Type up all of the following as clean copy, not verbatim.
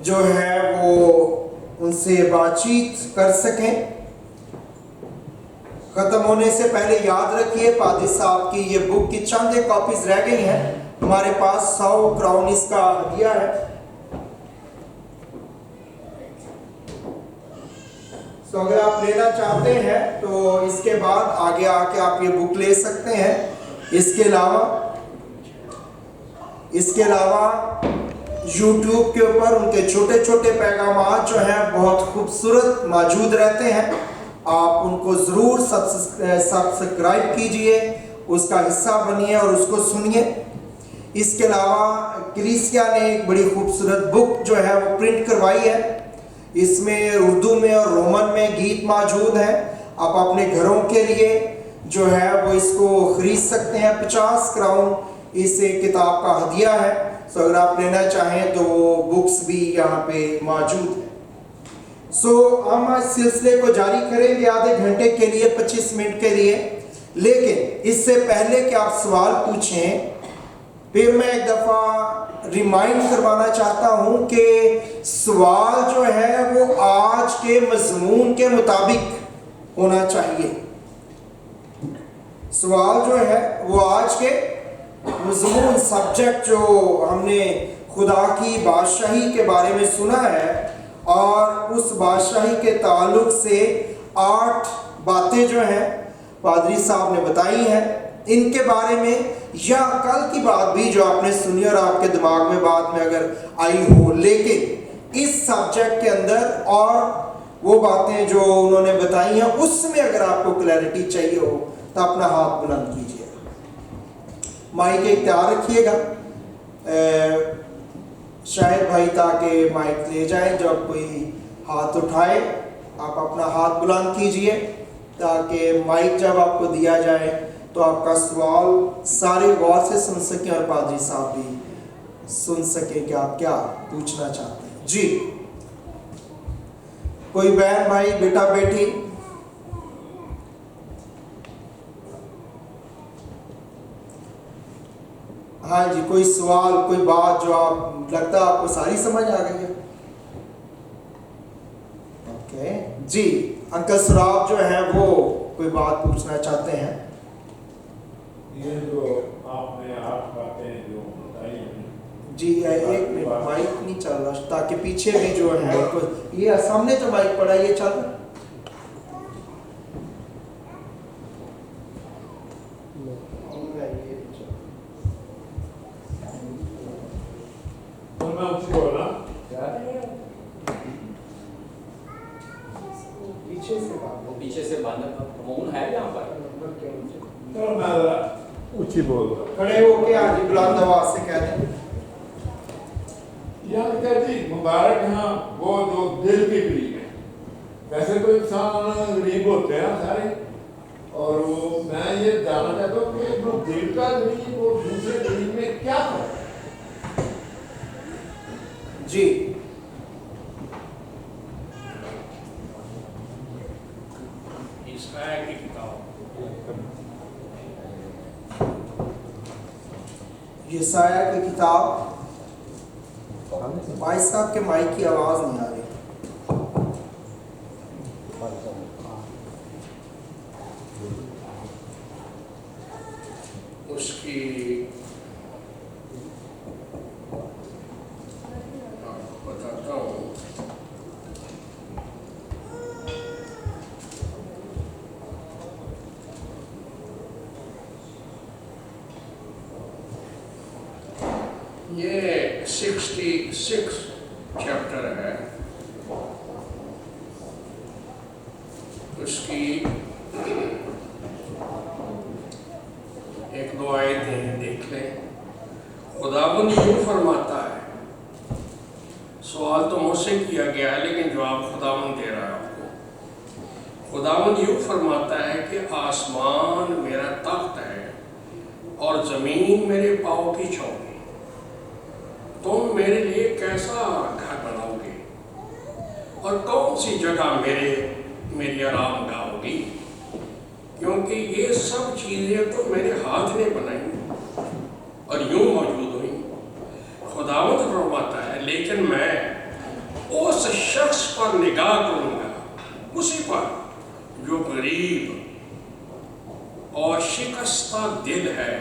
جو ہے وہ ان سے بات چیت کر سکیں۔ ختم ہونے سے پہلے یاد رکھیے پادری صاحب کی یہ بک کی چند ایک کاپیز رہ گئی ہیں، ہمارے پاس 100 کراؤن اس کا ہدیہ ہے۔ تو اگر آپ لینا چاہتے ہیں تو اس کے بعد آگے آ کے آپ یہ بک لے سکتے ہیں۔ اس کے علاوہ یوٹیوب کے اوپر ان کے چھوٹے چھوٹے پیغامات جو ہیں بہت خوبصورت موجود رہتے ہیں، آپ ان کو ضرور سبسکرائب کیجئے، اس کا حصہ بنیے اور اس کو سنیے۔ اس کے علاوہ کلیسیا نے ایک بڑی خوبصورت بک جو ہے وہ پرنٹ کروائی ہے، اس میں اردو میں اور رومن میں گیت موجود ہیں، آپ اپنے گھروں کے لیے جو ہے وہ اس کو خرید سکتے ہیں۔ 50 کراؤن اس کتاب کا ہدیہ ہے، سو اگر آپ لینا چاہیں تو وہ بکس بھی یہاں پہ موجود ہیں۔ سو ہم اس سلسلے کو جاری کریں گے آدھے گھنٹے کے لیے، 25 منٹ کے لیے، لیکن اس سے پہلے کہ آپ سوال پوچھیں پھر میں ایک دفعہ ریمائنڈ کروانا چاہتا ہوں کہ سوال جو ہے وہ آج کے مضمون کے مطابق ہونا چاہیے۔ سوال جو ہے وہ آج کے مضمون سبجیکٹ جو ہم نے خدا کی بادشاہی کے بارے میں سنا ہے اور اس بادشاہی کے تعلق سے 8 باتیں جو ہیں پادری صاحب نے بتائی ہیں، ان کے بارے میں یا کل کی بات بھی جو آپ نے سنی اور آپ کے دماغ میں بعد میں اگر آئی ہو، لیکن اس سبجیکٹ کے اندر اور وہ باتیں جو انہوں نے بتائی ہیں اس میں اگر آپ کو کلیئرٹی چاہیے ہو تو اپنا ہاتھ بلند کیجیے۔ مائک اختیار رکھیے گا شاہد بھائی تاکہ مائک لے جائیں، جب کوئی ہاتھ اٹھائے آپ اپنا ہاتھ بلند کیجیے تاکہ مائک جب آپ کو دیا جائے تو آپ کا سوال سارے غور سے سن سکیں اور پادری صاحب بھی سن سکیں کہ آپ کیا پوچھنا چاہتے ہیں۔ جی کوئی بہن بھائی بیٹا بیٹی؟ ہاں جی، کوئی سوال کوئی بات جو آپ لگتا ہے آپ کو ساری سمجھ آ گئی ہے؟ اوکے جی، انکل سراب جو ہیں وہ کوئی بات پوچھنا چاہتے ہیں۔ یہ جو آپ نے 8 باتیں جو بتائی ہیں، جی ایک منٹ، مائک نہیں چل رہا تاکہ پیچھے بھی جو ہے یہ سامنے جو مائک پڑا یہ چل رہا ہے۔ میں اس کو بولا پیچھے سے باندھا مون ہے یہاں پر، چلو میں ذرا اونچی بول رہا ہوں۔ کھڑے ہو کے آج بلند آواز سے کہہ دیں۔ یہاں کہتی مبارک ہاں وہ جو دل کے قریب ہے۔ ویسے تو انسان غریب ہوتے ہیں سارے، اور وہ میں یہ جاننا چاہتا ہوں کہ جو دل کا غریب اور دوسرے غریب میں کیا فرق ہے؟ جی عیسائی کی کتاب، یسایہ کی کتاب، بھائی صاحب کے مائک کی آواز نہیں آ رہی۔ اس کی بتاتا ہوں، یہ 66 چیپٹر ہے، اس کی 1-2 آیتیں دیکھ لیں۔ خداوند یوں فرماتا ہے، سوال تو مجھ سے کیا گیا ہے لیکن جواب خداوند دے رہا ہے آپ کو۔ خداوند یوں فرماتا ہے کہ آسمان میرا تخت ہے اور زمین میرے پاؤں کی چوکی، تم میرے لیے کیسا گھر بناؤ گے اور کون سی جگہ میری آرام گاہ ہوگی؟ کیونکہ یہ سب چیزیں تو میرے ہاتھ نے بنائی اور یوں موجود ہوئی۔ خداوند فرماتا ہے، لیکن میں उस शख्स पर निगाह करूंगा, उसी पर जो गरीब और शिकस्ता दिल है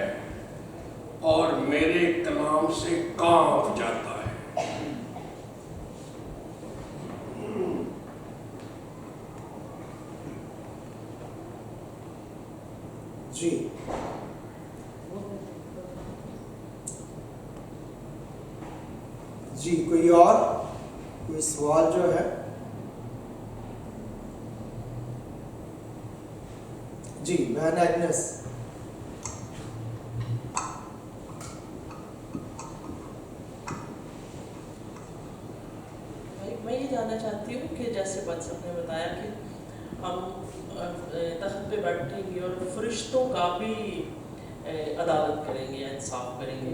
और मेरे कलाम से कांप जाता है। जी जी, कोई और कोई सवाल जो है? जी बहन एग्नेस। मैं ये जानना चाहती हूँ कि जैसे बच्चों ने बताया कि हम तख्त पे बैठेंगे और फरिश्तों का भी अदालत करेंगे या इंसाफ करेंगे,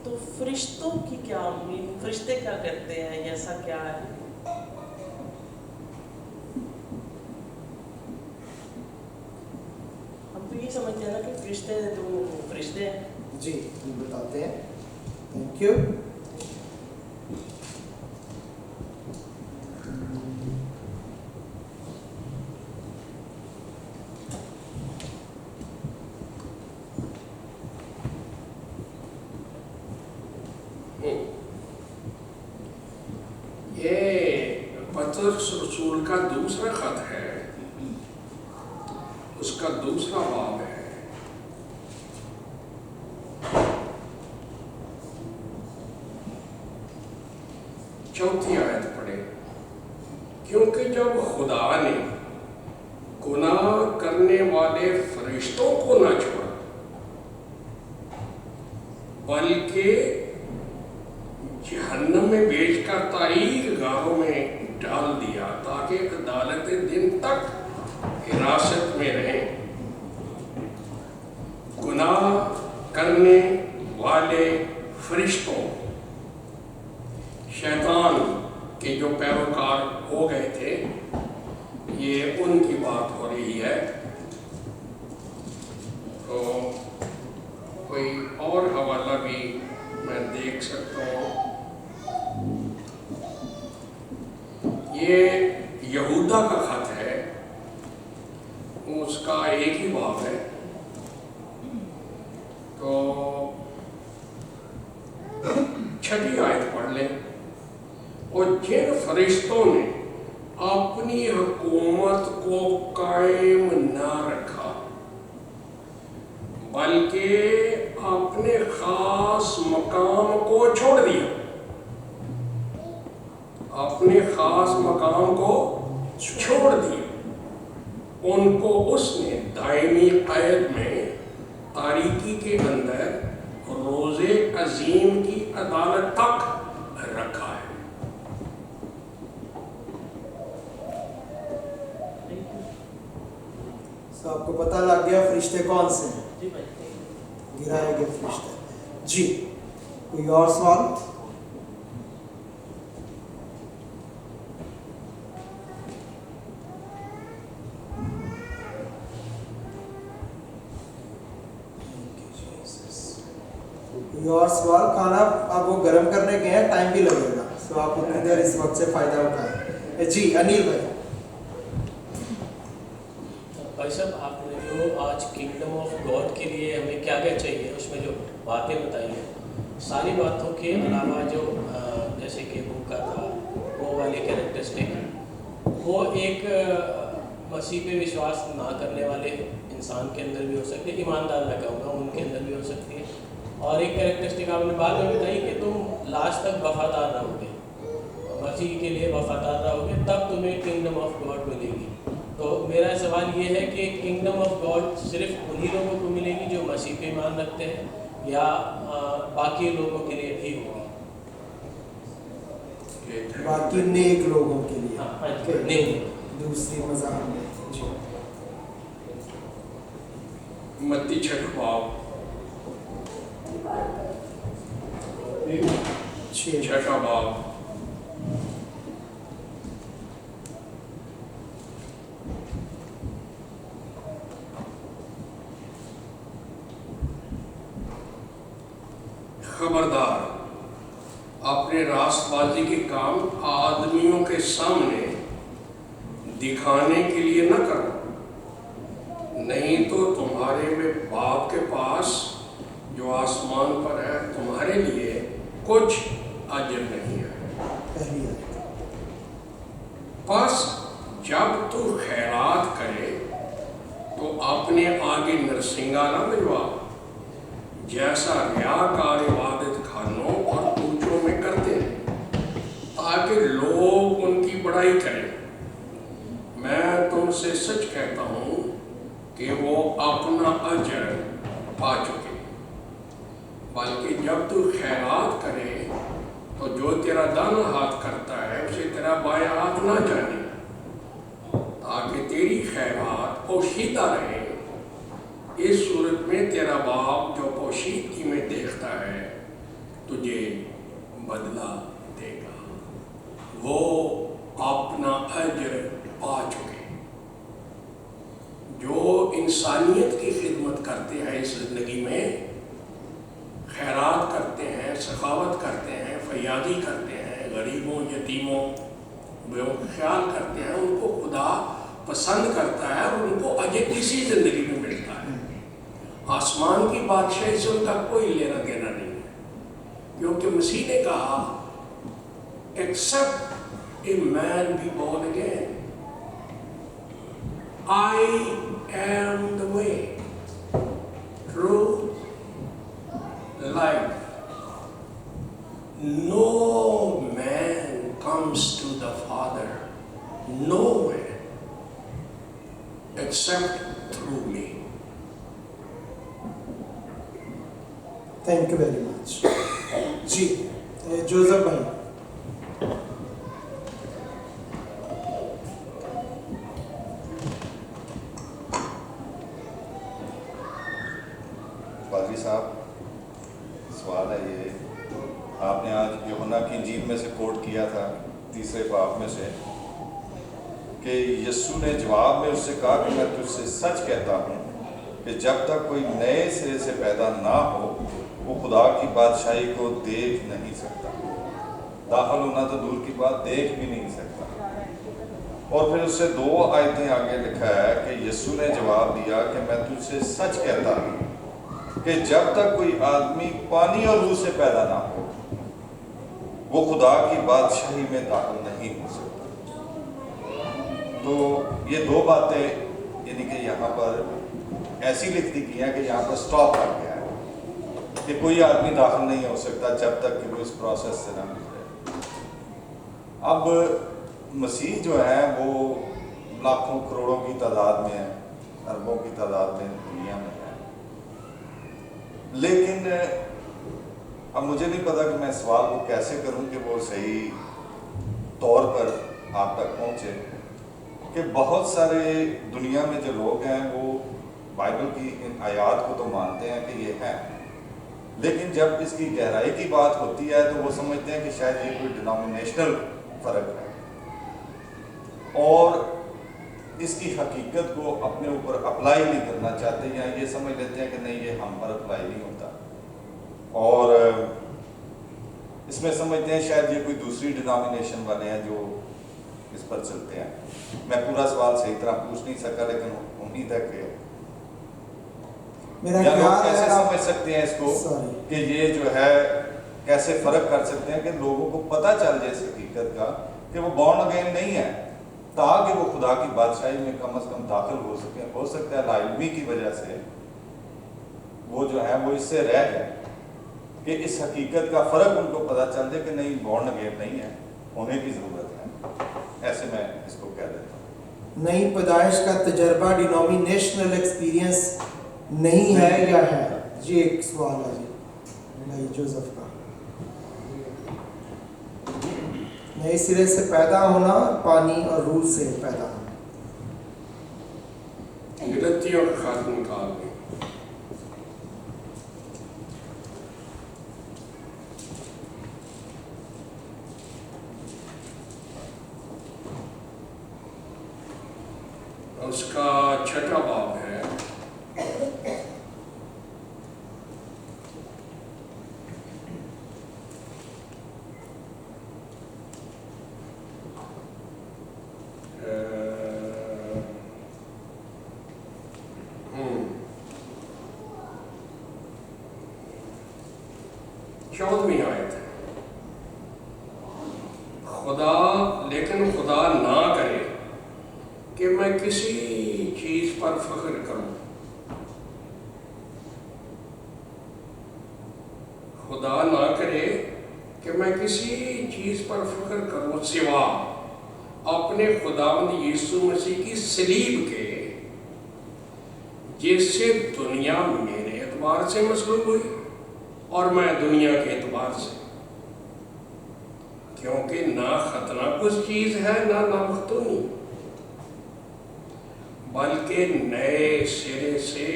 तो फरिश्तों की क्या उम्मीद, फरिश्ते क्या करते हैं, ऐसा क्या है? हम तो ये समझते हैं ना कि फरिश्ते तो फरिश्ते हैं। जी हम बताते हैं, थैंक यू। ये पतरस रसूल का दूसरा खत है, उसका दूसरा बाब है। चौथी आयत पढ़े। क्योंकि जब खुदा ने गुनाह करने वाले फरिश्तों को न छोड़ा, बल्कि जहन्नम में बेचकर तारीख गाहों में डाल दिया ताकि अदालत दिन तक हिरासत में रहें, गुनाह करने वाले फरिश्तों, शैतान के जो पैरोकार हो गए थे, ये उनकी बात हो रही है। तो कोई और हवाला भी मैं देख सकता हूँ। ये यहूदा का खत है, उसका एक ही बाब है। तो छठी आयत पढ़ लें। और जिन फरिश्तों ने अपनी हुकूमत को कायम न रखा, बल्कि अपने खास मकाम को छोड़ दिया, अपने खास मकाम को छोड़ दिया, उनको उसने दायमी कैद में तारीकी के अंदर रोज़े अजीम की अदालत तक रखा है। तो आपको पता लग गया फरिश्ते कौन से हैं, जी भाई। गिराए गए फरिश्ते। जी कोई और सवाल? कोई और सवाल? खाना आप वो गर्म करने गए हैं, टाइम भी लगेगा, तो आप उतनी देर इस वक्त से फायदा उठाएं। जी अनिल भाई। भाई साहब, आपने जो आज किंगडम ऑफ गॉड के लिए हमें क्या क्या चाहिए, उसमें जो बातें बताई हैं, सारी बातों के अलावा जो जैसे कि भूखा था, वो वाली कैरेक्टरिस्टिक, वो एक मसीह पे विश्वास ना करने वाले इंसान के अंदर भी हो सकती है, ईमानदार मैं कहूँगा उनके अंदर भी हो सकती है। और एक कैरेक्टरिस्टिक आपने बाद में बताई कि तुम लास्ट तक वफादार रहोगे, मसीह के लिए वफादार रहोगे, तब तुम्हें किंगडम ऑफ गॉड मिलेगी। तो मेरा सवाल ये है कि किंगडम ऑफ गॉड सिर्फ उन्हीं लोगों को मिलेगी जो मसीह पे ईमान रखते हैं, या बाकी लोगों के लिए भी होगी? बाकी नेक लोगों के लिए। हाँ, नहीं। दूसरी मज़ाक में जी मत्ती छठा बाब, छठा बाब। खबरदार, अपने रास्ते रासबाजी के काम आदमियों के सामने दिखाने के लिए न करो, नहीं तो तुम्हारे में बाप के पास जो आसमान पर है तुम्हारे लिए कुछ अजर नहीं है। पहली आयत। बस जब तू खैरात करे तो अपने आगे नरसिंगा न भिजवा, जैसा रियाकार इबादत खानों और पूजों में करते हैं, ताकि लोग उनकी बड़ाई करें। मैं तुमसे सच कहता हूँ कि वो अपना अजर पा चुके। बल्कि जब तू खैरात करे तो जो तेरा दाना हाथ करता है उसे तेरा बायां हाथ ना जाने, ताकि तेरी खैरात पोशीदा रहे। इस सूरत में तेरा बाप जो पोशीदगी में देखता है तुझे बदला देगा। वो अपना अजर पा चुके। जो इंसानियत की खिदमत करते हैं इस ज़िंदगी में, खैरात करते हैं, सखावत करते हैं, फयादी करते हैं, गरीबों यतीमों ख्याल करते हैं, उनको खुदा पसंद करता है और उनको अजर इसी ज़िंदगी में मिलता है। आसमान की बादशाही से उनका कोई लेना देना नहीं है, क्योंकि मसीह ने कहा except a man be born again, I am the way, truth, life. No man comes to the Father, nowhere, except through me. Thank you very much. जी जोसेफ भाई। पादरी साहब, सवाल है ये, आपने आज यूहन्ना की इंजील में से कोट किया था 3 बाब में से कि यीशु ने जवाब में उससे कहा कि मैं तुझसे सच कहता हूँ कि जब तक कोई नए सिरे से पैदा ना हो वो खुदा की बादशाही को देख नहीं सकता। दाखिल होना तो दूर की बात, देख भी नहीं सकता। और फिर उससे 2 आयतें आगे लिखा है कि यीशु ने जवाब दिया कि मैं तुझसे सच कहता हूँ कि जब तक कोई आदमी पानी और रूह से पैदा ना हो वो खुदा की बादशाही में दाखिल नहीं हो सकता। तो ये 2 बातें यानी कि यहाँ पर ऐसी लिख दी गई हैं कि यहाँ पर स्टॉप कर गया है कि कोई आदमी दाखिल नहीं हो सकता जब तक कि वो इस प्रोसेस से ना गुजरे। अब मसीह जो है वो लाखों करोड़ों की तादाद में है, अरबों की तादाद में दुनिया में है, लेकिन अब मुझे नहीं पता कि मैं सवाल को कैसे करूं कि वो सही तौर पर आप तक पहुंचे कि बहुत सारे दुनिया में जो लोग हैं वो बाइबल की इन आयात को तो मानते हैं कि ये है, लेकिन जब इसकी गहराई की बात होती है तो वो समझते हैं कि शायद ये कोई डिनोमिनेशनल फ़र्क है और इसकी हकीकत को अपने ऊपर अप्लाई नहीं करना चाहते, या ये समझ लेते हैं कि नहीं ये हम पर अप्लाई नहीं होता, और इसमें समझते हैं शायद ये कोई दूसरी डिनोमिनेशन वाले हैं जो इस पर चलते हैं। मैं पूरा सवाल सही तरह पूछ नहीं सका, लेकिन उम्मीद है कि मेरा या लोग ख्याल कैसे है आप समझ सकते हैं इसको Sorry. कि ये जो है कैसे फर्क कर सकते हैं कि लोगों को पता चल जाए इस हकीकत का कि वो बॉर्न अगेन नहीं है, ताकि वो खुदा की बादशाही में कम से कम दाखिल हो सके। हो सकता है लाइल्मी की वजह से वो जो है वो इससे रह जाए कि इस हकीकत का फर्क उनको पता चल जाए कि नहीं बॉर्न अगेन नहीं है, होने की ज़रूरत है। ऐसे मैं इसको कह देता हूँ। नई पैदाइश का तजर्बा डिनोमिनेशनल एक्सपीरियंस नहीं है या है? जी एक सवाल है जी भाई जोसेफ का। नए सिरे से पैदा होना, पानी और रूह से पैदा होना। गिरती और खाद निकालनी। उसका 6वां बाब है। 14वीं आयत है, लेकिन खुदा ना करे कि मैं किसी चीज पर फख्र करूं। खुदा ना करे कि मैं किसी चीज पर फख्र करूं सिवा अपने खुदावंद यीशु मसीह की सलीब के, जिससे दुनिया मेरे एतबार से मसलूब हुई और मैं दुनिया के एतबार से, क्योंकि ना खतना कुछ चीज है ना नामख्तूनी, बल्कि नए सिरे से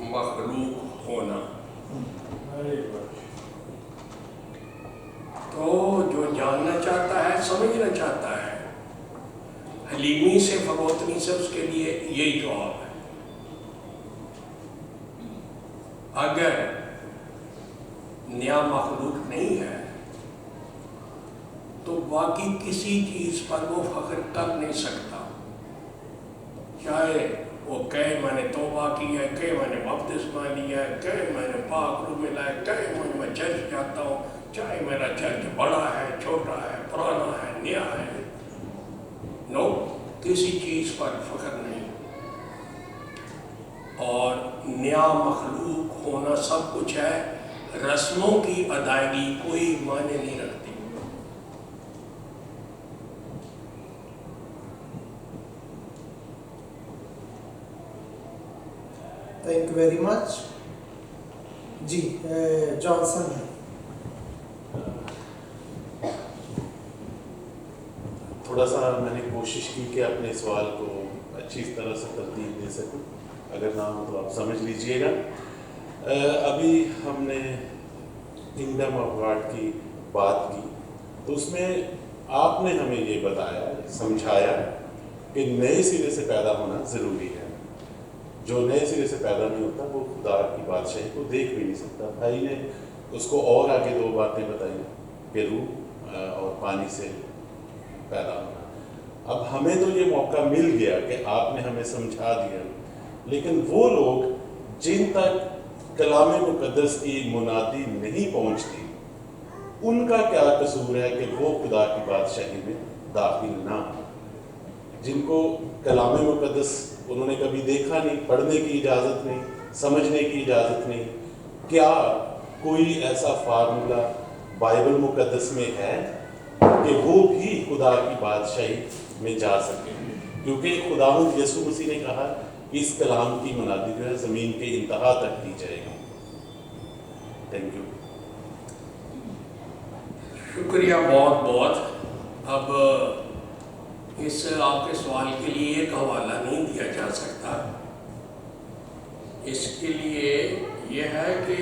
मखलूक होना। तो जो जानना चाहता है, समझना चाहता है, हलीमी से फरोतनी से, उसके लिए यही जवाब है। अगर नया मखलूक नहीं है तो बाकी किसी चीज पर वो फख्र कर नहीं सकता, चाहे वो कहे मैंने तौबा की है, कहे मैंने बपतिस्मा लिया है, कहे मैंने पाक रूह मिला है, कहे मैं चर्च जाता हूँ, चाहे मेरा चर्च बड़ा है, छोटा है, पुराना है, नया है। नो, किसी चीज पर फख्र नहीं। और नया मखलूक होना सब कुछ है, रस्मों की अदायगी कोई मायने नहीं रखती। थैंक यू वेरी मच जी। जॉनसन है। थोड़ा सा मैंने कोशिश की कि अपने सवाल को अच्छी तरह से तरतीब दे सकूं, अगर ना हो तो आप समझ लीजिएगा। अभी हमने किंगडम ऑफ गॉड की बात की, तो उसमें आपने हमें ये बताया, समझाया कि नए सिरे से पैदा होना ज़रूरी है। जो नए सिरे से पैदा नहीं होता वो खुदा की बादशाही को देख भी नहीं सकता। भाई ने उसको और आगे दो बातें बताई कि रूह और पानी से पैदा होना। अब हमें तो ये मौका मिल गया कि आपने हमें समझा दिया, लेकिन वो लोग जिन तक कलाम मुकद्दस की मुनादी नहीं पहुंचती, उनका क्या कसूर है कि वो खुदा की बादशाही में दाखिल ना हो? जिनको कलाम मुकद्दस उन्होंने कभी देखा नहीं, पढ़ने की इजाज़त नहीं, समझने की इजाज़त नहीं, क्या कोई ऐसा फार्मूला बाइबल मुकद्दस में है कि वो भी खुदा की बादशाही में जा सके? क्योंकि खुदावंद यीशु मसीह ने कहा इस कलाम की मुनादी जो है ज़मीन के इंतहा तक की जाएगी। Thank you. शुक्रिया बहुत बहुत। अब इस आपके सवाल के लिए एक हवाला नहीं दिया जा सकता। इसके लिए यह है कि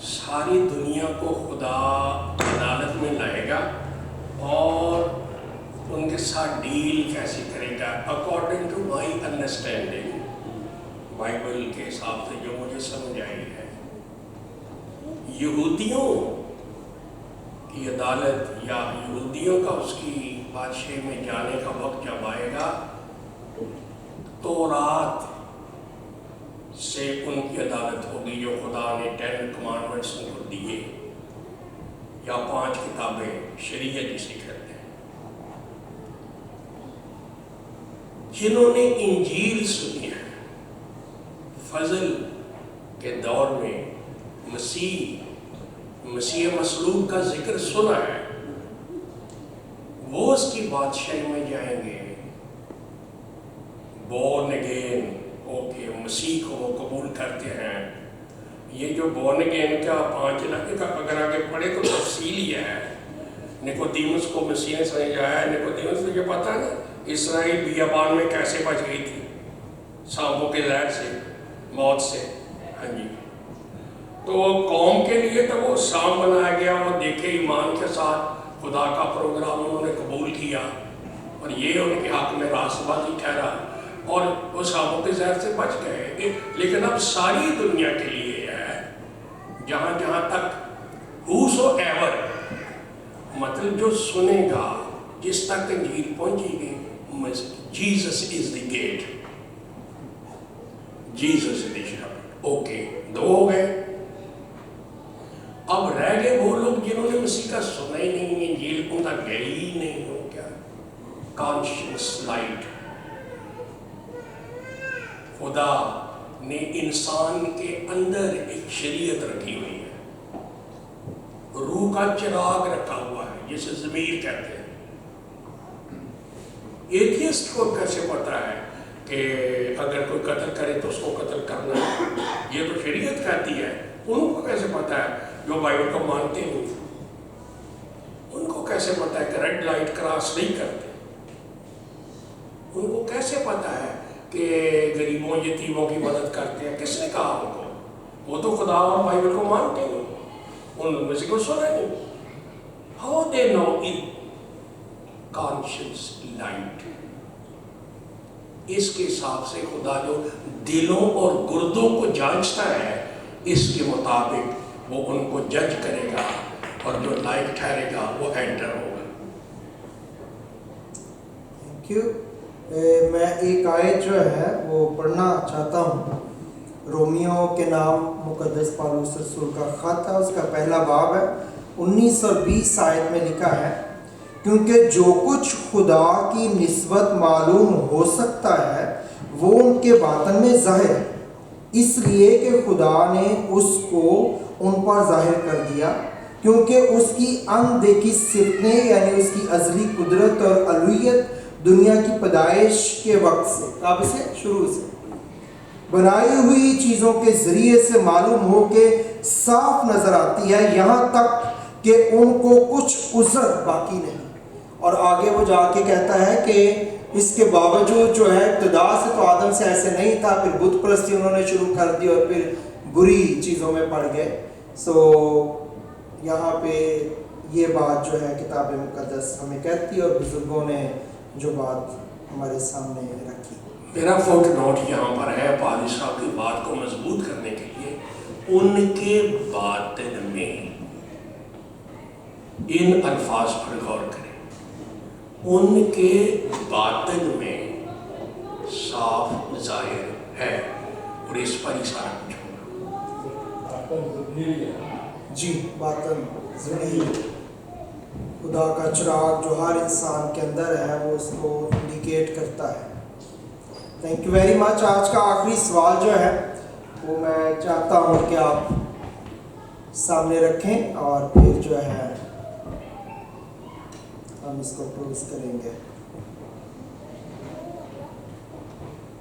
सारी दुनिया को खुदा अदालत में लाएगा और उनके साथ डील कैसे करेगा, according to my understanding, Bible के हिसाब से जो मुझे समझ आई है। यहूदियों की अदालत या यहूदियों का उसकी बादशाही में जाने का वक्त जब आएगा, तो रात से उनकी अदालत होगी जो खुदा ने 10 कमांडमेंट्स उनको दिए, या 5 किताबें शरीयत जिसे कहते हैं। जिन्होंने इंजील सुनी है, फजल के दौर में मसीह मसलूब का जिक्र सुना है, वो उसकी बादशाही में जाएंगे। बोर्न अगेन ओके, मसीह को वो कबूल करते हैं। ये जो बोर्न अगेन का 5 इलाके का अगर आगे पढ़े तो तफसील ही है। निकोदेमुस को मसीह ने समझाया। निकोदेमुस को जो पता है ना, इसराइल बियाबान में कैसे बच गई थी सांपों के जहर से, मौत से। हाँ जी, तो कौम के लिए तो वो सांप बनाया गया। वो देखे ईमान के साथ खुदा का प्रोग्राम उन्होंने कबूल किया और ये उनके हक में रास्तबाजी ठहरा और वो सांपों के जहर से बच गए। लेकिन अब सारी दुनिया के लिए है, जहाँ जहाँ तक whosoever, मतलब जो सुनेगा, जिस तक इंजील पहुंचेगी, Jesus is the gate, Jesus is the shepherd. Okay, 2 हो गए। मसीह का सुना ही नहीं, इंजील को तक गए ही नहीं हो क्या? Conscious light. खुदा ने इंसान के अंदर एक शरीयत रखी हुई है, रूह का चिराग रखा हुआ है जिसे ज़मीर कहते हैं। एथियस्ट को कैसे पता है कि अगर कोई कत्ल करे तो उसको कत्ल करना है? ये तो शरीयत कहती है। उनको कैसे पता है जो बाइबल को मानते नहीं? उनको कैसे पता है कि रेड लाइट क्रॉस नहीं करते? उनको कैसे पता है कि गरीबों यतीमों की मदद करते हैं? किसने कहा उनको? वो तो खुदा और बाइबल को मानते नहीं, उन किसी को सुना नहीं। How they know in conscious light? इसके हिसाब से खुदा जो दिलों और गुर्दों को जांचता है, इसके मुताबिक वो उनको जज करेगा और जो लायक ठहरेगा वो एंटर होगा। Thank you. मैं एक आयत जो है वो पढ़ना चाहता हूँ। रोमियो के नाम मुकद्दस पौलुस रसूल का ख़त है, उसका पहला बाब है, 19 और 20 आयत में लिखा है, क्योंकि जो कुछ खुदा की निस्बत मालूम हो सकता है वो उनके बातन में ज़ाहिर है, इसलिए कि खुदा ने उसको उन पर ज़ाहिर कर दिया, क्योंकि उसकी अनदेखी सिफ़तें यानी उसकी अज़ली कुदरत और अलूहियत दुनिया की पैदाइश के वक्त से, कब से? शुरू से बनाई हुई चीज़ों के ज़रिए से मालूम हो के साफ नज़र आती है, यहाँ तक कि उनको कुछ उज़र बाकी नहीं। और आगे वो जाके कहता है कि इसके बावजूद जो है इब्तिदा से तो आदम से ऐसे नहीं था, फिर बुत परस्ती उन्होंने शुरू कर दी और फिर बुरी चीज़ों में पड़ गए। सो यहाँ पे ये बात जो है किताब मुकद्दस हमें कहती है और बुजुर्गों ने जो बात हमारे सामने रखी। मेरा फुट नोट यहाँ पर है पादी साहब की बात को मजबूत करने के लिए, उनके बातिन में, इन अल्फाज पर गौर करें, उनके बातिन में साफ जाहिर है, और इस पर ही सारा कुछ जी, बातन ज़मीर खुदा का चिराग जो हर इंसान के अंदर है वो उसको इंडिकेट करता है। Thank you very much. आज का आखिरी सवाल जो है वो मैं चाहता हूँ कि आप सामने रखें और फिर जो है हम इसको क्लोज करेंगे।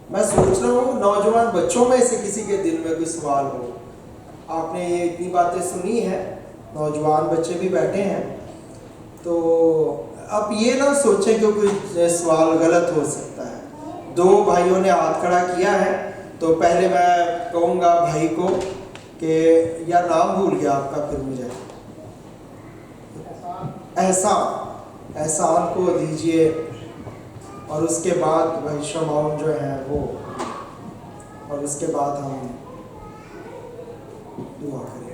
मैं सोच रहा हूँ नौजवान बच्चों में से किसी के दिल में कोई सवाल हो। आपने ये इतनी बातें सुनी हैं, नौजवान बच्चे भी बैठे हैं, तो आप ये ना सोचें कि कोई सवाल गलत हो सकता है। दो भाइयों ने हाथ खड़ा किया है, तो पहले मैं कहूँगा भाई को कि यार नाम भूल गया आपका, फिर मुझे एहसान को दीजिए, और उसके बाद भाई शमाउन जो है वो, और उसके बाद हम दुआ करेंगे।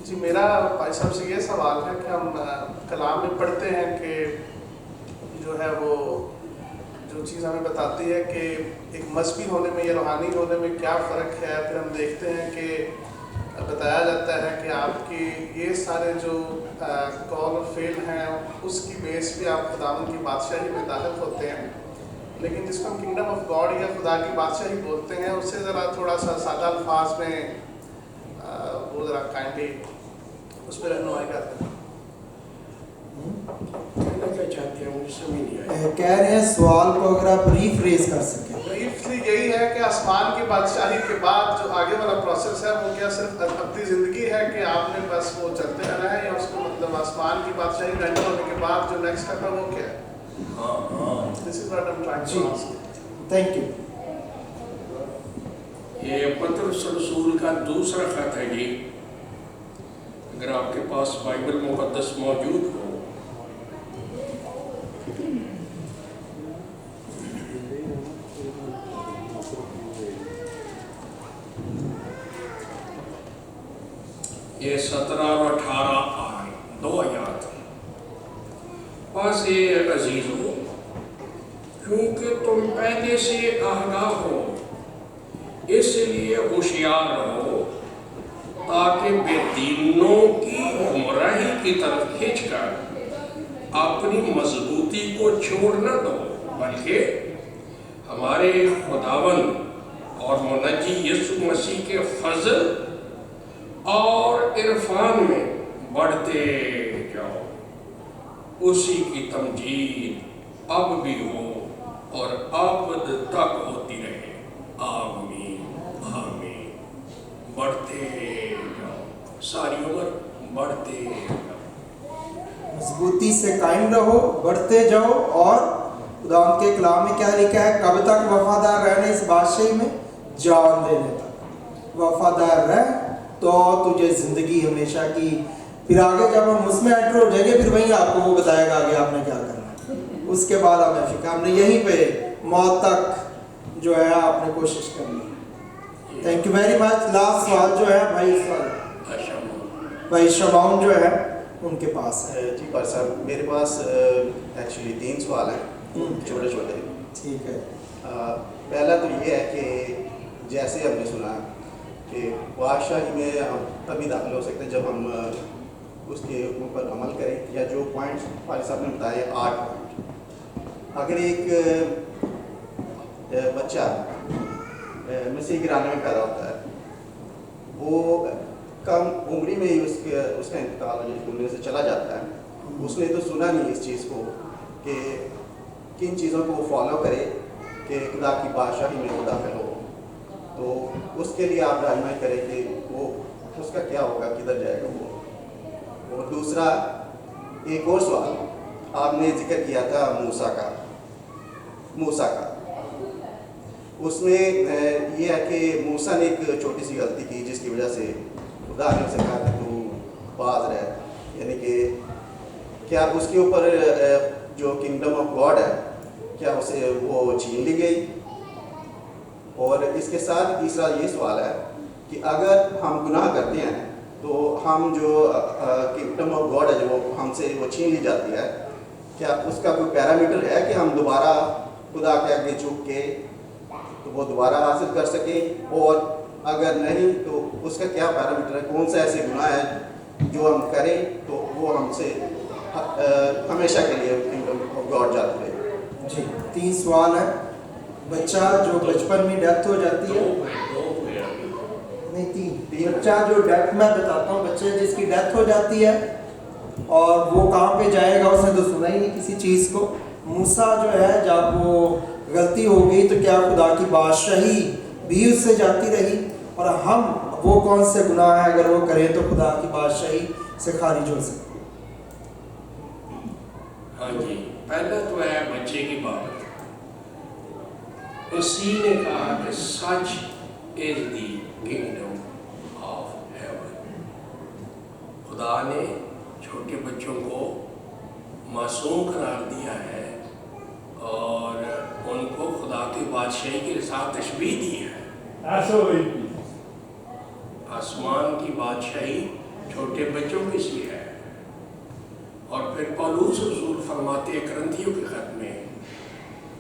जी, मेरा भाई साहब से ये सवाल है कि हम कलाम में पढ़ते हैं कि जो है वो जो चीज़ हमें बताती है कि एक मजहबी होने में या रूहानी होने में क्या फ़र्क है। फिर हम देखते हैं कि बताया जाता है कि आपकी ये सारे जो कौल और फेल हैं उसकी बेस पे आप खुदावंद की बादशाही में दाखिल होते हैं, लेकिन जिसको हम किंगडम ऑफ गॉड या खुदा की बादशाही बोलते हैं उससे ज़रा थोड़ा सा सादा अल्फाज में वो ज़रा काइंडली उस पर रहनुमाई करते हैं। कहना क्या चाहते हैं, मुझे समझ नहीं आया। कह रहे हैं सवाल को अगर आप रीफ्रेज कर सकें। ब्रीफली यही है कि आसमान की बादशाही के बाद जो आगे वाला प्रोसेस है वो क्या सिर्फ अपनी ज़िंदगी है कि आपने बस वो चलते रहना है, या उसको मतलब आसमान की बादशाही एंटर होने के बाद जो नेक्स्ट स्टेप है वो क्या है? This is what I am trying to ask. Thank you. ये पतरस रसूल का दूसरा खत है जी, अगर आपके पास बाइबल मुकद्दस मौजूद हो। ये 17 और 18 दो आयत। अब्बास अजीज हो, क्योंकि तुम पहले से आगाह हो, इसलिए होशियार रहो, ताकि बेदीनों की गुमराही की तरफ खींचकर अपनी मजबूती को छोड़ न दो, बल्कि हमारे खुदावंद और मुनज्जी यीशु मसीह के फजल और इरफान में बढ़ते जाओ। उसी की तमजीद अब भी हो और अब तक होती रहे। आमीन आमीन। बढ़ते जाओ, सारी उम्र बढ़ते जाओ। मजबूती से कायम रहो, बढ़ते जाओ। और खुदा के कलाम में क्या लिखा है? कब तक वफादार रहना इस बादशाही में? जान देने तक वफादार रह तो तुझे जिंदगी हमेशा की। फिर आगे जब हम उसमें एंटर हो जाएंगे, फिर वहीं आपको वो बताएगा आगे आपने क्या करना है। उसके बाद हमें फिक्र, हमने यहीं पे मौत तक जो है आपने कोशिश करनी है। Thank you very much. Last सवाल जो है भाई शमाउन जो है उनके पास है। जी पर साहब, मेरे पास एक्चुअली 3 सवाल हैं, छोटे छोटे। ठीक है। पहला तो ये है कि जैसे हमने सुना कि बादशाही में हम तभी दाखिल हो सकते हैं जब हम उसके ऊपर अमल करें, या जो पॉइंट्स फारिद साहब ने बताए 8 पॉइंट। अगर एक बच्चा मसीह घराने में पैदा होता है, वो कम उम्री में ही उसका इंतकाल दुनिया से चला जाता है। उसने तो सुना नहीं इस चीज़ को कि किन चीज़ों को वो फॉलो करे कि खुदा की बादशाही में वो दाखिल हो। तो उसके लिए आप रहनुमाई करें कि वो उसका क्या होगा, किधर जाएगा वो। और दूसरा एक और सवाल आपने जिक्र किया था मूसा का। उसमें ये है कि मूसा ने एक छोटी सी गलती की जिसकी वजह से खुदा ने उसे कहा कि तू बाज रह, यानी कि क्या उसके ऊपर जो किंगडम ऑफ गॉड है क्या उसे वो छीन ली गई? और इसके साथ तीसरा ये सवाल है कि अगर हम गुनाह करते हैं तो हम जो किंगडम ऑफ गॉड है जो हमसे वो छीन ली जाती है, क्या उसका कोई पैरामीटर है कि हम दोबारा खुदा के आगे झुक के तो वो दोबारा हासिल कर सकें? और अगर नहीं तो उसका क्या पैरामीटर है? कौन सा ऐसे गुनाह है जो हम करें तो वो हमसे हमेशा के लिए किंगडम ऑफ गॉड जाते रहे? जी 3 सवाल है। बच्चा जो बचपन में डेथ हो जाती है, नहीं 3 बच्चा जो डेथ, मैं बताता हूँ, बच्चे जिसकी डेथ हो जाती है और वो कहाँ पे जाएगा, उसने तो सुना ही नहीं किसी चीज़ को। मूसा जो है जब वो गलती हो गई तो क्या खुदा की बादशाही भी उससे जाती रही? और हम वो कौन से गुनाह है अगर वो करें तो खुदा की बादशाही से खारिज हो सकती? हाँ जी, पहला तो है बच्चे की बात। उसी ने कहा कि such is the kingdom of haven. खुदा ने छोटे बच्चों को मासूम करार दिया है और उनको खुदा की बादशाही के साथ तशबीह दी है। आसमान की बादशाही छोटे बच्चों की सी है। और फिर पौलुस रसूल फरमाते हैं करंथियों के खत में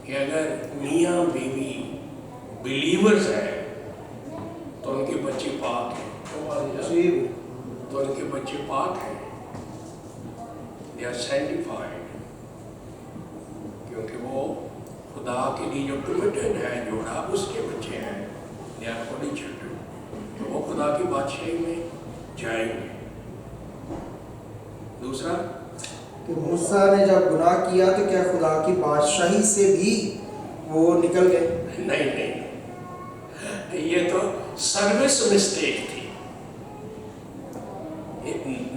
कि अगर मियाँ बीवी बिलीवर्स हैं तो उनके बच्चे पाक हैं। तो उनके बच्चे पाक हैं, दे आर सैंटिफाइड, क्योंकि वो खुदा के लिए जो कमिटेड है जोड़ा उसके बच्चे हैं, दे आर होली चिल्ड्रन। तो वो खुदा की बादशाही में जाएंगे। दूसरा कि मूसा ने जब गुनाह किया तो क्या खुदा की बादशाही से भी वो निकल गए? नहीं, ये तो सर्विस मिस्टेक थी।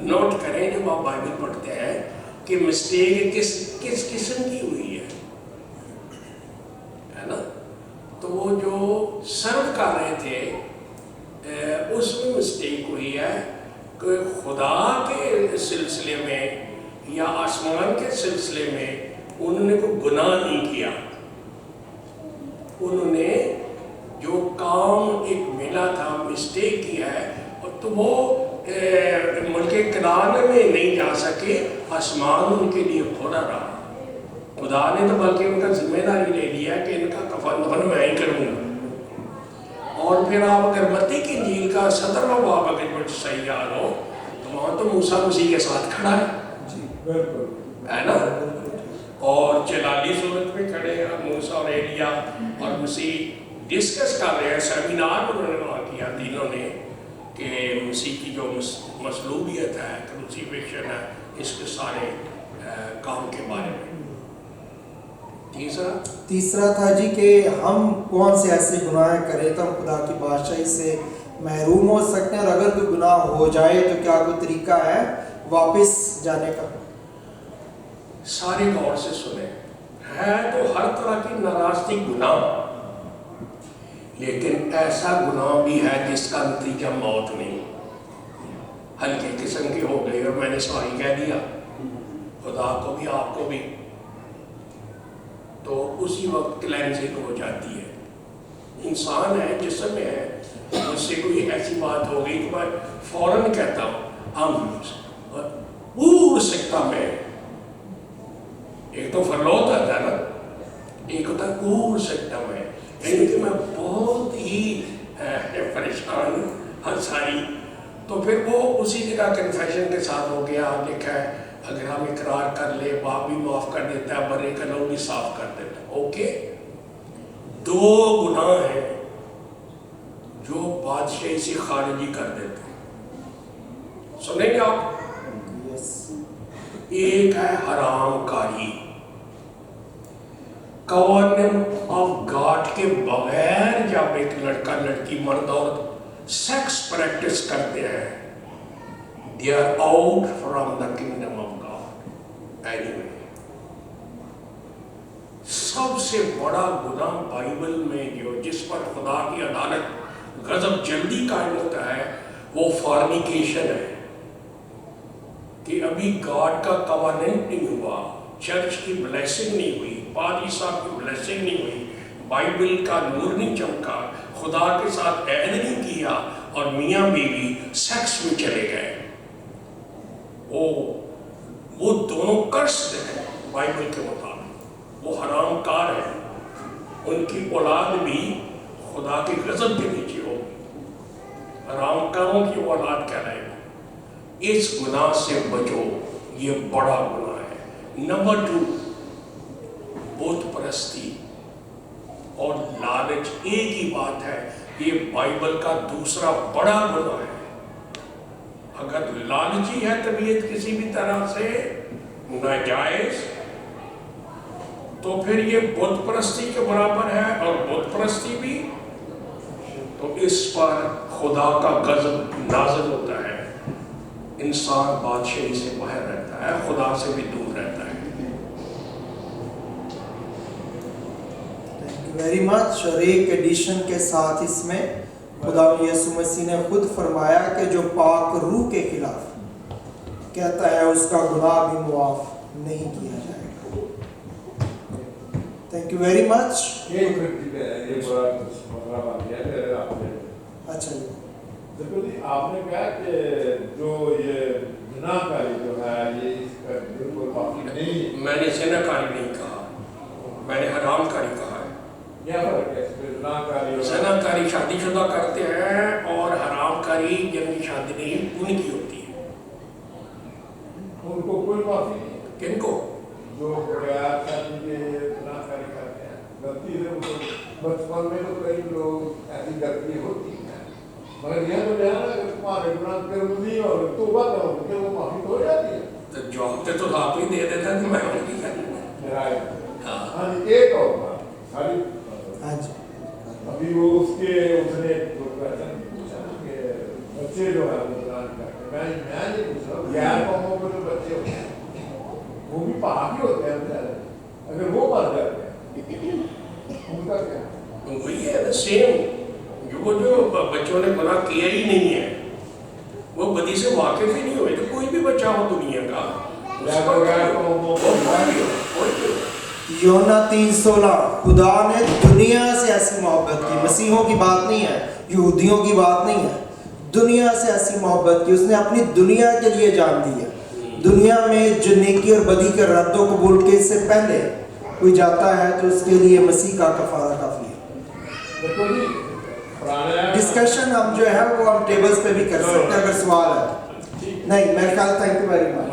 नोट करें जब आप बाइबल पढ़ते हैं कि मिस्टेक किस किस्म की हुई है ना? तो वो जो सर्व कर रहे थे उसमें मिस्टेक हुई है कि खुदा के सिलसिले में या आसमान के सिलसिले में उन्होंने कोई गुनाह नहीं किया। उन्होंने जो काम एक मिला था मिस्टेक किया है, और तो वो मुल्क कनान में नहीं जा सके, आसमान उनके लिए खुला रहा। खुदा ने तो बल्कि उनका जिम्मेदारी ले लिया कि इनका कफन दफन मैं ही करूँगा। और फिर आप अगर मत्ती की इंजील का 17वां बाब अगर कुछ सही याद हो तो वहाँ तो मूसा मसीह के साथ खड़ा है ना, और जलाली सूरत में खड़े हैं मूसा और एलिया और मसीह डिस्कस कर रहे हैं। सेमिनार उन्होंने वहाँ किया तीनों ने कि मसीह की जो मसलूबियत है, क्रूसिफिक्शन है, इसके सारे काम के बारे में। तीसरा था जी कि हम कौन से ऐसे गुनाह करें तो हम खुदा की बादशाही से महरूम हो सकते हैं, और अगर कोई गुनाह हो जाए तो क्या कोई तरीका है वापस जाने का? सारे गौर से सुने, है तो हर तरह की नाराजगी गुनाह, लेकिन ऐसा गुनाह भी है जिसका नतीजा मौत नहीं। हल्के किस्म की हो गई और मैंने सॉरी कह दिया खुदा को भी आपको भी, तो उसी वक्त क्लेंजिंग हो जाती है। इंसान है, जिस्म है, मुझसे कोई ऐसी बात हो गई कि मैं फौरन कहता हूँ पूर्ण सकता मैं, एक तो फरलोत आता है ना, एक होता है पूर्ण सकता मैं, यानी कि मैं बहुत ही परेशान हूँ हर सारी, तो फिर वो उसी जगह कन्फेशन के साथ हो गया। लिखा है अगर हम इकरार कर ले बाप भी माफ कर देता है, बरे का लोग भी साफ कर देता है। ओके, दो गुनाह हैं जो बादशाही से खारिजी कर देते हैं, सुनेंगे आप? एक है हरामकारी, कवानीन ऑफ गॉड के बगैर जब एक लड़का लड़की मर्द औरत सेक्स प्रैक्टिस करते हैं, they are out from the kingdom of God. Anyway, सबसे बड़ा गुनाह बाइबल में जो जिस पर खुदा की अदालत गजब जल्दी कायम होता है वो फॉर्निकेशन है, कि अभी गॉड का कवानेंट नहीं हुआ, चर्च की ब्लेसिंग नहीं हुई, पादरी साहब की ब्लेसिंग नहीं हुई, बाइबल का नूर नहीं चमका, खुदा के साथ ऐद नहीं किया और मियाँ बीवी सेक्स में चले गए, वो दोनों कर्स्ड हैं बाइबल के मुताबिक, वो हरामकार है, उनकी औलाद भी खुदा के गजब के नीचे होगी, हरामकारों की औलाद कहलाएगी। इस गुनाह से बचो, ये बड़ा गुनाह है। नंबर 2, बुत परस्ती और लालच एक ही बात है, ये बाइबल का दूसरा बड़ा गुनाह है। अगर लालची है तबीयत किसी भी तरह से नाजायज, तो फिर ये बुत परस्ती के बराबर है, और बुत परस्ती भी, तो इस पर खुदा का गजब नाज़िल होता है, इंसान बादशाही से बाहर रहता है, खुदा से भी दूर रहता है। Thank you very much. और एक एडिशन के साथ इसमें खुदा यीशु मसीह ने खुद फरमाया कि जो पाक रूह के खिलाफ कहता है उसका गुनाह भी मुआफ नहीं किया जाएगा। Thank you very much. अच्छा जी, देखो जी, आपने कहा कि जो ये गुनाहकारी जो है ये इसका बिल्कुल माफी नहीं है। मैंने ज़िनाकारी नहीं कहा, मैंने हरामकारी कहा है। क्या फर्क है इसमें गुनाहकारी और ज़िनाकारी शादीशुदा करते हैं और हरामकारी जिनकी शादी नहीं उनकी होती है। उनको कोई माफी नहीं है? किनको? जो बगैर शादी के गुनाहकारी करते हैं, गलती से उनको बचपन में तो कई लोग ऐसी गलती होती है, मगर यह तो ध्यान है कि तुम्हारे गुनाह फिर नहीं और तौबा करो तो वो माफी हो जाती है। तो जवाब तो आप ही दे देता कि मैं नहीं मेरा हाँ हाँ जी, एक और बात खाली, हाँ जी, अभी वो उसने जो क्वेश्चन पूछा कि बच्चे जो है वो गुनाह करते हैं, मैं ये पूछ रहा हूँ गैर कौमों में जो बच्चे होते हैं वो भी पापी होते हैं बेचारे, अगर वो मर जाते हैं उनका क्या? वही है सेम, जो बच्चों ने गुनाह किया ही नहीं है, वो बदी से वाकिफ ही नहीं हुए, तो कोई भी बच्चा हो दुनिया का योना 3:16, खुदा ने दुनिया से ऐसी मोहब्बत की, मसीहों की बात नहीं है, यहूदियों की बात नहीं है, दुनिया से ऐसी मोहब्बत की, उसने अपनी दुनिया के लिए जान दी है। दुनिया में जो नेकी और बदी के रद्दो कबूल के से पहले कोई जाता है तो उसके लिए मसीह का कफारा काफ़ी है। देखो जी पुराने डिस्कशन हम जो है वो हम टेबल्स पे भी कर सकते हैं अगर सवाल है। नहीं मेरे ख्याल, थैंक यू वेरी मच।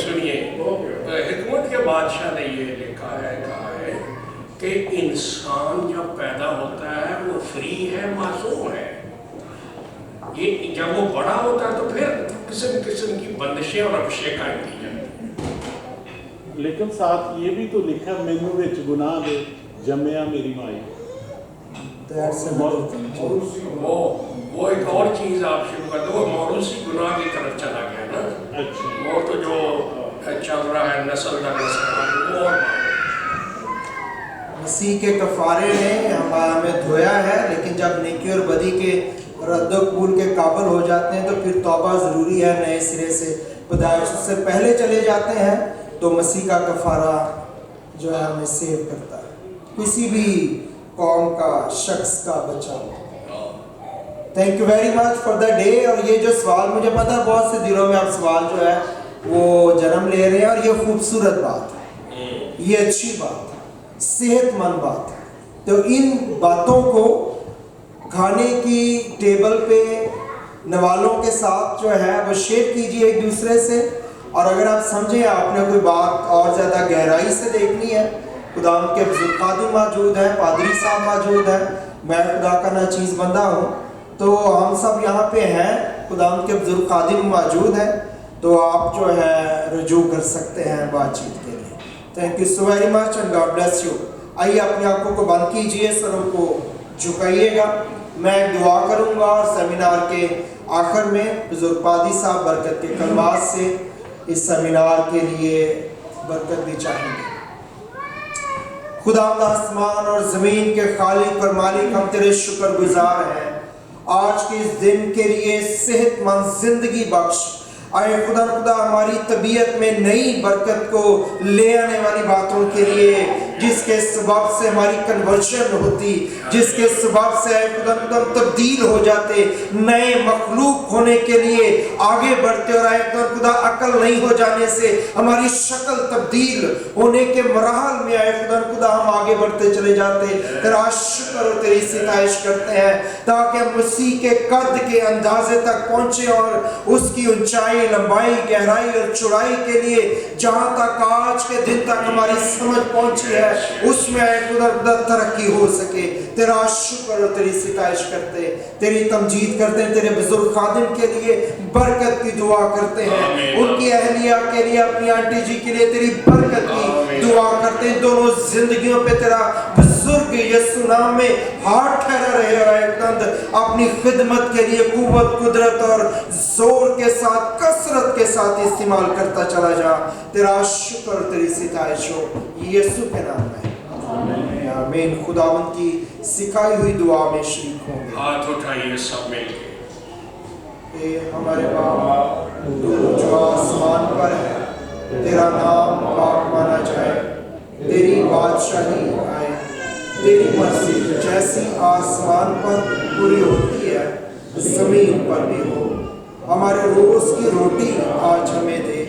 सुनिए हिकमत के बादशाह ने ये लिखा है, कहा है कि इंसान जब पैदा होता है वो फ्री है, मासूम है। ये जब वो बड़ा होता है तो फिर किस्म किस्म की बंदिशें और अभिषेक कायम की जाती। लेकिन साथ ये भी तो लिखा मैनू विच गुनाह दे जम्मिया मेरी माई। वो एक और चीज आप शुरू कर दो, वो मौरूसी गुनाह की तरफ चला गया ना। अच्छा, वो तो जो चल रहा है नस्ल दर नस्ल, वो मसीह के कफारे ने हमें धोया है, लेकिन जब नेकी और बदी के रद्द कबूल के काबिल हो जाते हैं तो फिर तौबा ज़रूरी है, नए सिरे से पैदाइश से पहले चले जाते हैं तो मसीह का कफारा जो है हमें सेव करता है, किसी भी कौम का, शख्स का बचाव। Thank you very much for the day. और ये जो सवाल, मुझे पता है बहुत से दिलों में आप सवाल जो है वो जन्म ले रहे हैं, और ये खूबसूरत बात है, ये अच्छी बात है, सेहतमंद बात है। तो इन बातों को खाने की टेबल पे नवालों के साथ जो है वो शेयर कीजिए एक दूसरे से। और अगर आप समझें आपने कोई बात और ज़्यादा गहराई से देखनी है, खुदाम के बुजुर्ग खादिम मौजूद है, पादरी साहब मौजूद है, मैं खुदा का नाचीज़ बंदा हूँ, तो हम सब यहाँ पे हैं, खुदाम के बुजुर्ग खादिम मौजूद हैं, तो आप जो है रजू कर सकते हैं बातचीत के लिए। Thank you so very much and God bless you. आइए अपनी आंखों को बंद कीजिए, सरों को झुकाइएगा, मैं दुआ करूँगा और सेमिनार के आखिर में बुजुर्ग पादी साहब बरकत के कलमात से इस सेमिनार के लिए बरकत भी चाहेंगे। खुदा आसमान और ज़मीन के खालिक और मालिक, हम तेरे शुक्रगुजार हैं आज के इस दिन के लिए, सेहतमंद जिंदगी बख्श। आए खुदा हमारी तबीयत में नई बरकत को ले आने वाली बातों के लिए, जिसके सबब से हमारी कन्वर्शन होती, जिसके सबब से आए खुदा तब्दील हो जाते, नए मखलूक होने के लिए आगे बढ़ते, और आए खुदा अकल नहीं हो जाने से हमारी शक्ल तब्दील होने के मराहल में आए खुदा हम आगे बढ़ते चले जाते। तेरा शुक्र और तेरी सिताइश करते हैं ताकि हम मसीह के कद के अंदाजे तक पहुंचे और उसकी ऊंचाई, लंबाई, गहराई और चौड़ाई के लिए जहां तक आज के दिन तक हमारी समझ पहुंची है उसमें खुदा तरक्की हो सके। तेरा शुक्र और तेरी सिताइश करते, तेरी तमजीद करते हैं, तेरे बुजुर्ग खादिम के लिए बरकत की दुआ करते हैं, उनकी अहलिया के लिए, अपनी आंटी जी के लिए तेरी बरकत की दुआ करते हैं। दोनों जिंदगियों पे तेरा बुजुर्ग यीशु नाम में हाथ ठहरा रहे और अपनी खिदमत के लिए कुव्वत, कुदरत और जोर के साथ, कसरत के साथ इस्तेमाल करता चला जा। तेरा शुक्र और तेरी सिताइश हो यीशु के नाम में, आमीन। खुदावंद की सिखाई हुई दुआ में शरीक होंगे। हाथ उठाइए सब मिलके। हमारे बाप जो आसमान पर है, तेरा नाम पाक माना जाए, तेरी बादशाही आए, तेरी मर्जी जैसी आसमान पर पूरी होती है जमीन पर भी हो। हमारे रोज की रोटी आज हमें दे,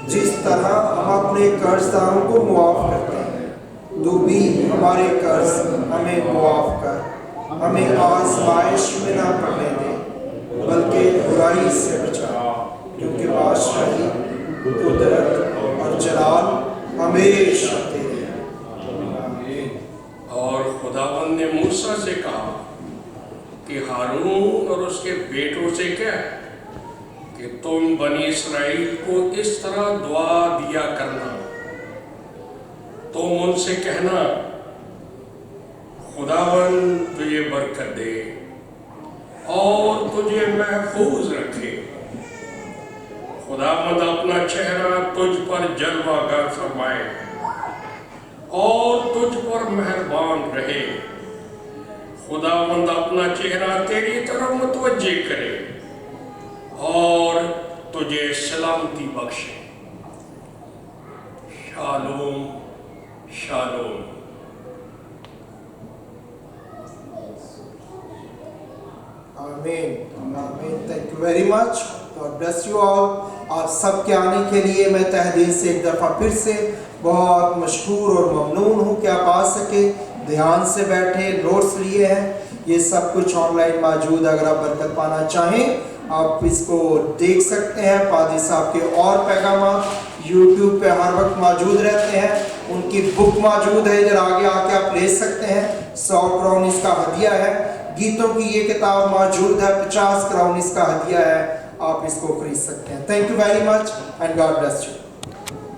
जिस तरह हम अपने कर्जदारों को मुआफ करते हैं, तू भी हमारे कर्ज हमें मुआफ कर। हमें आज़माइश में ना पड़ने दे, बल्कि बुराई से बचा, क्योंकि बादशाही, कुदरत और जलाल हमेशा तेरे हैं। और खुदावंद ने मूसा से कहा कि हारून और उसके बेटों से कह कि तुम बनी इसराइल को इस तरह दुआ दिया करना, तुम उनसे कहना, खुदावंद तुझे बरकत दे और तुझे महफूज रखे, खुदावंद अपना चेहरा तुझ पर जलवागर फरमाए और तुझ पर मेहरबान रहे, खुदावंद अपना चेहरा तेरी तरफ मुतवज्जे करे और तुझे सलामती बख्शे। शालोम शालोम। Amen. Amen. Thank you very much. God bless you all. आप सबके आने के लिए मैं तहे दिल से एक दफ़ा फिर से बहुत मशहूर और ममनून हूँ कि आप आ सके, ध्यान से बैठे, नोट्स लिए हैं, ये सब कुछ ऑनलाइन मौजूद। अगर आप बरकत पाना चाहें आप इसको देख सकते हैं। पादी साहब के और पैगाम यूट्यूब पे हर वक्त मौजूद रहते हैं, उनकी बुक मौजूद है, इधर आगे आके आप ले सकते हैं। 100 क्राउन इसका हदिया है। गीतों की ये किताब मौजूद है, 50 क्राउन इसका हदिया है, आप इसको खरीद सकते हैं। Thank you very much and God bless you.